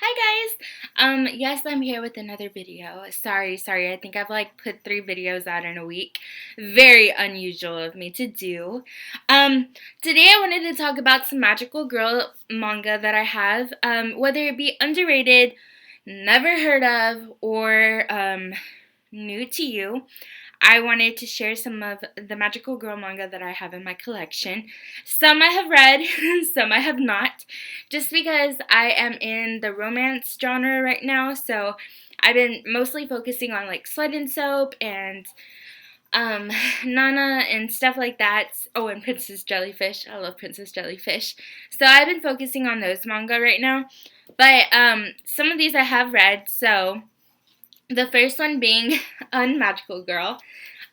Hi guys. Yes, I'm here with another video. Sorry. I think I've like put 3 videos out in a week. Very unusual of me to do. Today I wanted to talk about some magical girl manga that I have. Whether it be underrated, never heard of, or new to you. I wanted to share some of the magical girl manga that I have in my collection. Some I have read, some I have not, just because I am in the romance genre right now. So I've been mostly focusing on like Sled and Soap and um, Nana and stuff like that. Oh, and Princess Jellyfish. I love Princess Jellyfish. So I've been focusing on those manga right now. But some of these I have read. So the first one being Unmagical Girl.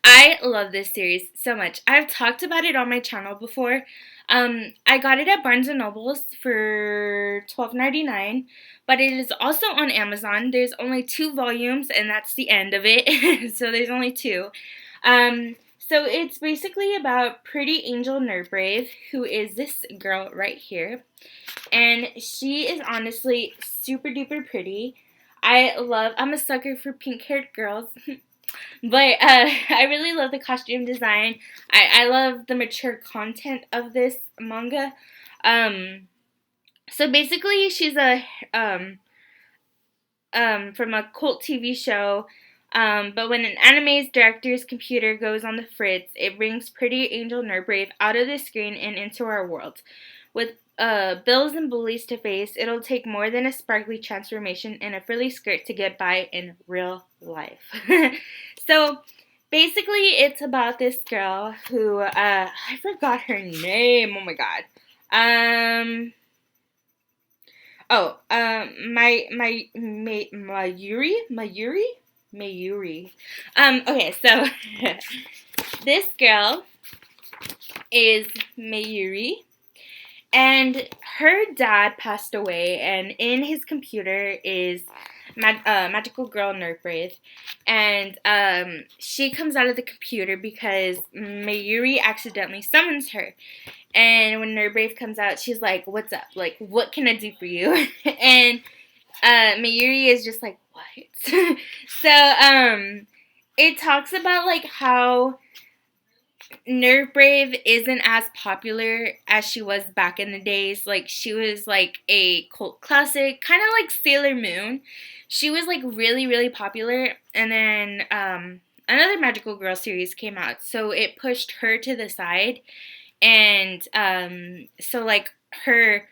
I love this series so much. I've talked about it on my channel before. I got it at Barnes& and Nobles for $12.99, but it is also on Amazon. There's only 2 volumes, and that's the end of it. So there's only 2. So it's basically about Pretty Angel Nerdbrave, who is this girl right here. And she is honestly super duper pretty. I'm a sucker for pink haired girls. But I really love the costume design. I love the mature content of this manga. Um, so basically, she's a from a cult TV show. But when an anime's director's computer goes on the fritz, it brings Pretty Angel Nerdbrave out of the screen and into our world. With bills and bullies to face, it'll take more than a sparkly transformation and a frilly skirt to get by in real life. So basically, it's about this girl who I forgot her name. Oh my god. Um. Mayuri. Okay, so this girl is Mayuri, and her dad passed away, and in his computer is Magical Girl Nerdbrave, and she comes out of the computer because Mayuri accidentally summons her. And when Nerdbrave comes out, she's like, "What's up? Like, what can I do for you?" And Mayuri is just like, "What?" So it talks about like how Nerdbrave isn't as popular as she was back in the days. Like, she was like a cult classic, kind of like Sailor Moon. She was like really, really popular, and then another Magical Girl series came out, so it pushed her to the side, and so like her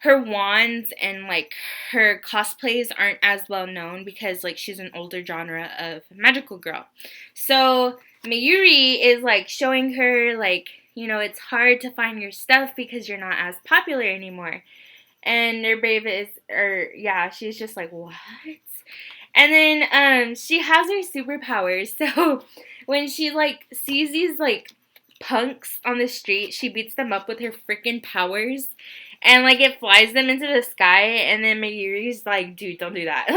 wands and like her cosplays aren't as well known because like she's an older genre of magical girl. So Mayuri is like showing her like, it's hard to find your stuff because you're not as popular anymore. And Nerdbrave is, or yeah, she's just like, what? And then she has her superpowers. So when she like sees these like punks on the street, she beats them up with her freaking powers. And like it flies them into the sky, and then Mayuri's like, dude, don't do that.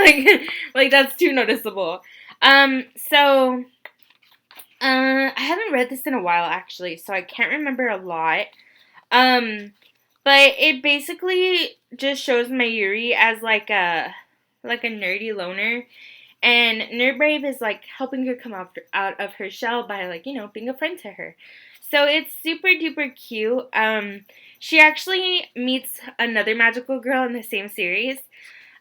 Like that's too noticeable. So I haven't read this in a while actually, so I can't remember a lot. Um, but it basically just shows Mayuri as like a nerdy loner, and Nerdbrave is like helping her come out of her shell by like, being a friend to her. So it's super duper cute. She actually meets another magical girl in the same series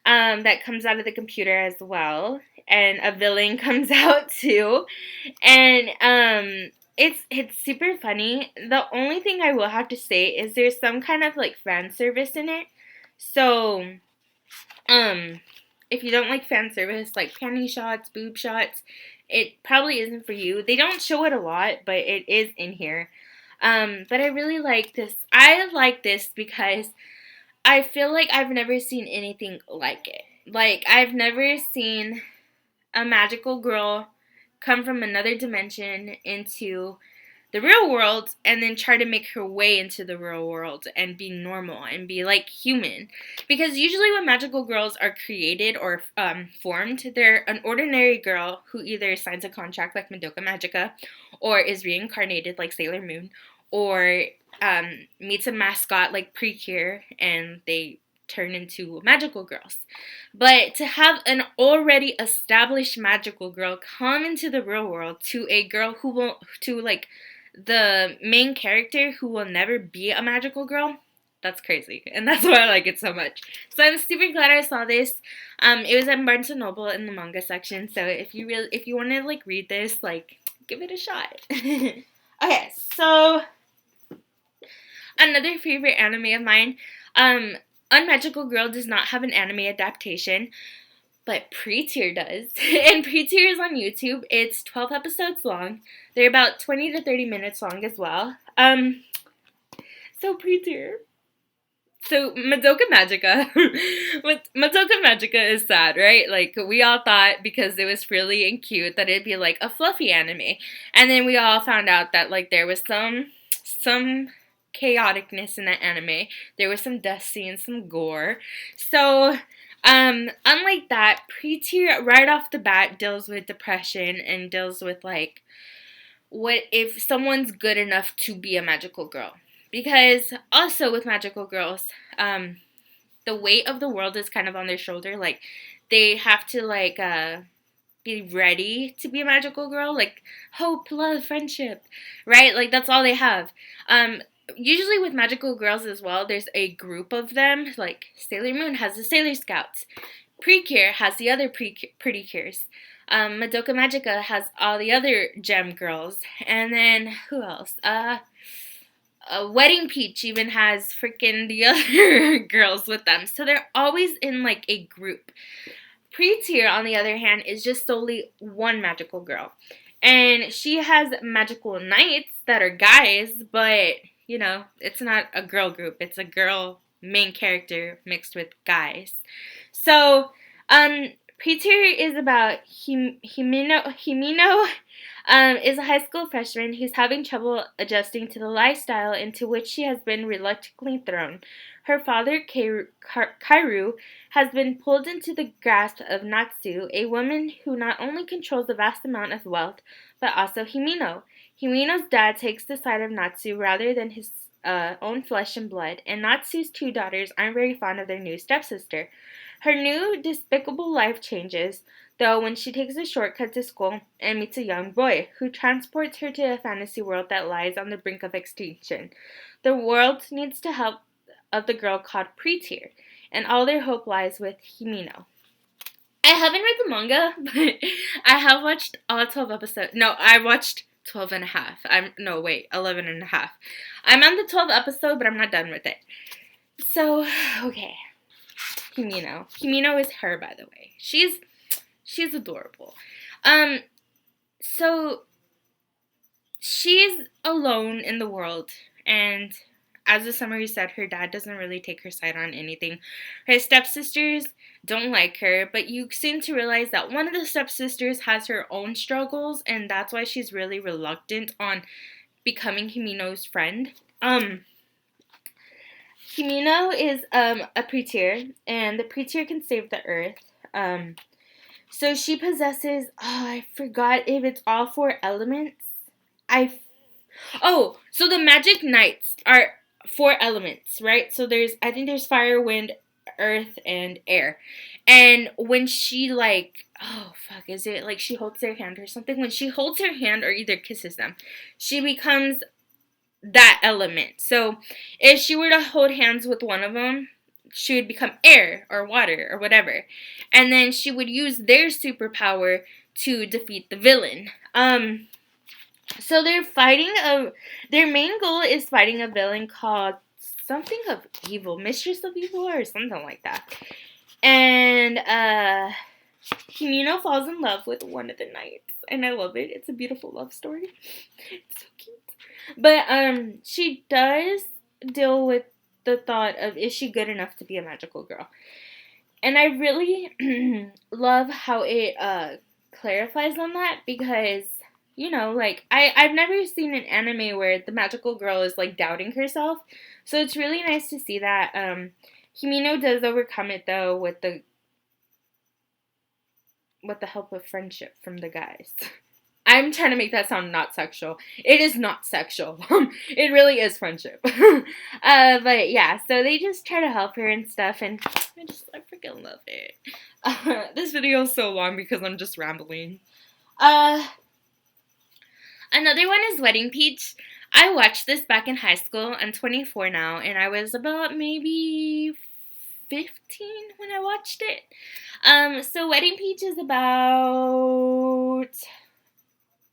that comes out of the computer as well, and a villain comes out too, and it's super funny. The only thing I will have to say is there's some kind of like fan service in it. So um if you don't like fan service, like panty shots, boob shots, it probably isn't for you. They don't show it a lot, but it is in here. But I really like this. I like this because I feel like I've never seen anything like it. Like, I've never seen a magical girl come from another dimension into the real world and then try to make her way into the real world and be normal and be like human. Because usually when magical girls are created or formed, they're an ordinary girl who either signs a contract like Madoka Magica or is reincarnated like Sailor Moon or meets a mascot like Precure and they turn into magical girls. But to have an already established magical girl come into the real world to a girl who will, to like the main character who will never be a magical girl, that's crazy. And that's why I like it so much. So I'm super glad I saw this. It was at Barnes& and Noble in the manga section. So if you want to like read this, like give it a shot. Okay, so another favorite anime of mine, Unmagical Girl does not have an anime adaptation, but Pre-Tier does. And Pre-Tier is on YouTube. It's 12 episodes long. They're about 20 to 30 minutes long as well. So Pre-Tier. So Madoka Magica. Madoka Magica is sad, right? Like, we all thought because it was frilly and cute that it'd be like a fluffy anime. And then we all found out that like there was some chaoticness in that anime. There was some death scenes, some gore. So unlike that, Pre-Tier right off the bat deals with depression and deals with like what if someone's good enough to be a magical girl. Because also with magical girls, the weight of the world is kind of on their shoulder. Like, they have to like be ready to be a magical girl. Like, hope, love, friendship, right? Like, that's all they have. Usually with magical girls as well, there's a group of them. Like, Sailor Moon has the Sailor Scouts. Precure has the other Pretty Cures. Madoka Magica has all the other gem girls. And then, who else? Wedding Peach even has freaking the other girls with them. So they're always in like a group. Pre-Tier, on the other hand, is just solely one magical girl. And she has magical knights that are guys, but, you know, it's not a girl group. It's a girl main character mixed with guys. So, Pre-Tier is about Himino is a high school freshman who's having trouble adjusting to the lifestyle into which she has been reluctantly thrown. Her father, Kairu, has been pulled into the grasp of Natsu, a woman who not only controls a vast amount of wealth, but also Himino. Himino's dad takes the side of Natsu rather than his own flesh and blood, and Natsu's two daughters aren't very fond of their new stepsister. Her new despicable life changes, though, when she takes a shortcut to school and meets a young boy who transports her to a fantasy world that lies on the brink of extinction. The world needs the help of the girl called Pre-Tier, and all their hope lies with Himino. I haven't read the manga, but I have watched all 12 episodes. No, I watched 12 and a half. 11 and a half. I'm on the 12th episode, but I'm not done with it. So, okay. Himino. Himino is her, by the way. She's adorable. So she's alone in the world, and as the summary said, her dad doesn't really take her side on anything. Her stepsisters don't like her, but you seem to realize that one of the stepsisters has her own struggles, and that's why she's really reluctant on becoming Himino's friend. Himino is a Pre-Tier, and the Pre-Tier can save the earth. So she possesses, I forgot if it's all four elements. So the magic knights are four elements, right? So I think there's fire, wind, earth, and air. And when she is it like she holds their hand or something? When she holds her hand or either kisses them, she becomes that element. So if she were to hold hands with one of them, she would become air or water or whatever. And then she would use their superpower to defeat the villain. So their main goal is fighting a villain called something of evil, Mistress of Evil or something like that. And Himino falls in love with one of the knights, and I love it. It's a beautiful love story. It's so cute. But she does deal with the thought of, is she good enough to be a magical girl? And I really love how it clarifies on that, because, you know, like, I've never seen an anime where the magical girl is, like, doubting herself. So it's really nice to see that. Himino does overcome it, though, with the help of friendship from the guys. I'm trying to make that sound not sexual. It is not sexual. It really is friendship. But yeah, so they just try to help her and stuff, and I freaking love it. This video is so long because I'm just rambling. Another one is Wedding Peach. I watched this back in high school. I'm 24 now, and I was about maybe 15 when I watched it. So Wedding Peach is about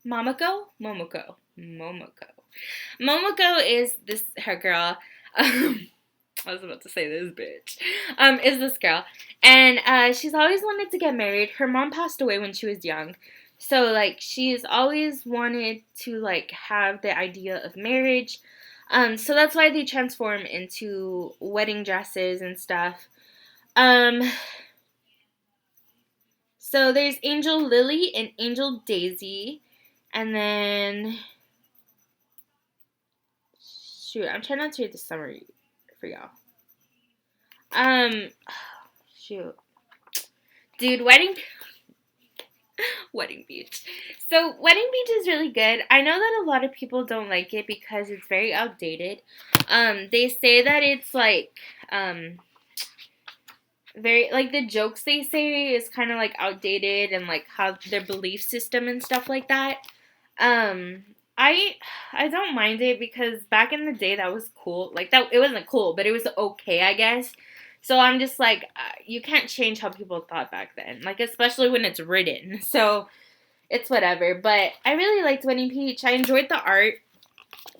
Momoko. Momoko is her girl. I was about to say this bitch. Is this girl. And she's always wanted to get married. Her mom passed away when she was young. So, like, she's always wanted to, like, have the idea of marriage. So that's why they transform into wedding dresses and stuff. So there's Angel Lily and Angel Daisy. And then, shoot, I'm trying not to read the summary for y'all. Shoot. Dude, Wedding Beach. So, Wedding Beach is really good. I know that a lot of people don't like it because it's very outdated. They say that it's, like, very, like, the jokes they say is kind of, like, outdated and, like, how their belief system and stuff like that. I don't mind it because back in the day that was cool. Like, that it wasn't cool, but it was okay, I guess. So I'm just like, you can't change how people thought back then. Like, especially when it's written. So it's whatever. But I really liked Wedding Peach. I enjoyed the art.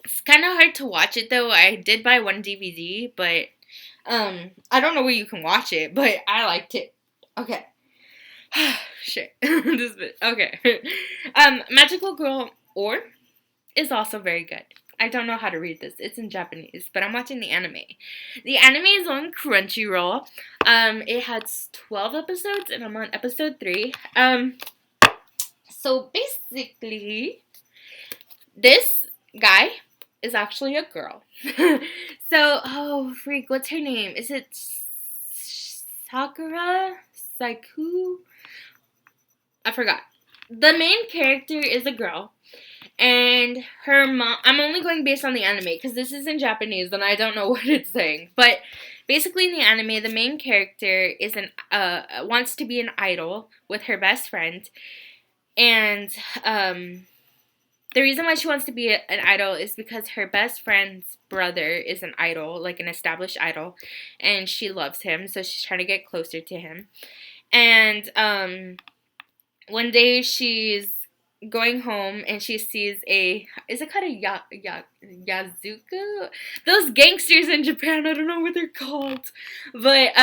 It's kind of hard to watch it though. I did buy one DVD, but I don't know where you can watch it, but I liked it. Okay. Shit. This bit. Okay. Magical Girl or is also very good. I don't know how to read this. It's in Japanese, but I'm watching the anime. The anime is on Crunchyroll. It has 12 episodes, and I'm on episode 3. So basically, this guy is actually a girl. So, oh, freak, what's her name? Is it Sakura? Saiku? I forgot. The main character is a girl. And her mom, I'm only going based on the anime because this is in Japanese and I don't know what it's saying. But basically in the anime, the main character is wants to be an idol with her best friend. And the reason why she wants to be an idol is because her best friend's brother is an idol, like an established idol. And she loves him, so she's trying to get closer to him. And one day she's going home and she sees is it called a yazuka? Those gangsters in Japan, I don't know what they're called. But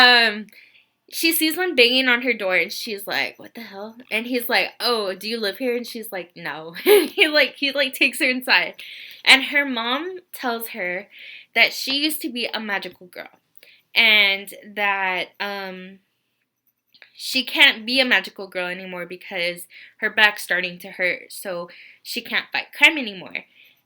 she sees one banging on her door and she's like, what the hell? And he's like, oh, do you live here? And she's like, no. he takes her inside. And her mom tells her that she used to be a magical girl. And that she can't be a magical girl anymore because her back's starting to hurt, so she can't fight crime anymore.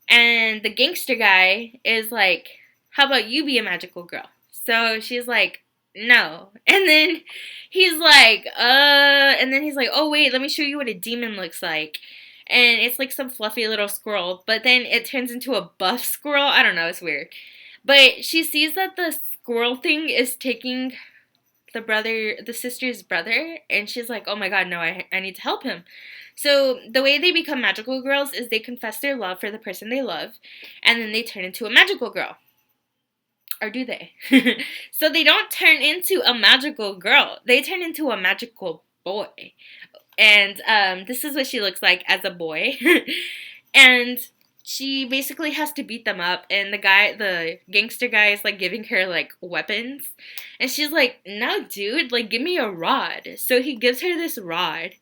And the gangster guy is like, how about you be a magical girl? So she's like, no. And then he's like, oh wait, let me show you what a demon looks like. And it's like some fluffy little squirrel, but then it turns into a buff squirrel. I don't know, it's weird. But she sees that the squirrel thing is taking the sister's brother, and she's like, oh my god, no, I need to help him. So the way they become magical girls is they confess their love for the person they love, and then they turn into a magical girl. Or do they? So they don't turn into a magical girl. They turn into a magical boy. And this is what she looks like as a boy. And she basically has to beat them up, and the gangster guy is like giving her like weapons, and she's like, no dude, like give me a rod. So he gives her this rod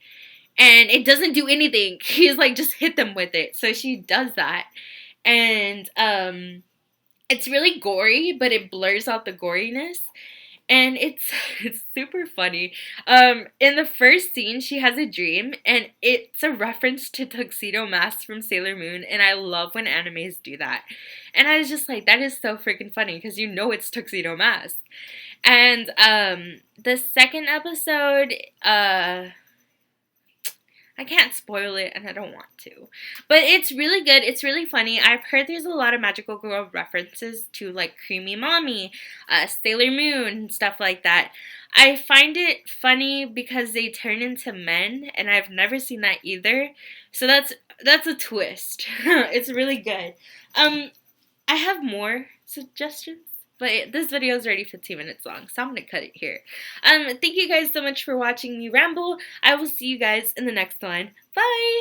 and it doesn't do anything. He's like, just hit them with it. So she does that, and it's really gory, but it blurs out the goriness. And it's super funny. In the first scene, she has a dream, and it's a reference to Tuxedo Mask from Sailor Moon, and I love when animes do that. And I was just like, that is so freaking funny, because you know it's Tuxedo Mask. And the second episode, I can't spoil it and I don't want to. But it's really good. It's really funny. I've heard there's a lot of magical girl references to like Creamy Mommy, Sailor Moon, and stuff like that. I find it funny because they turn into men and I've never seen that either. So that's a twist. It's really good. I have more suggestions, but this video is already 15 minutes long, so I'm going to cut it here. Thank you guys so much for watching me ramble. I will see you guys in the next one. Bye!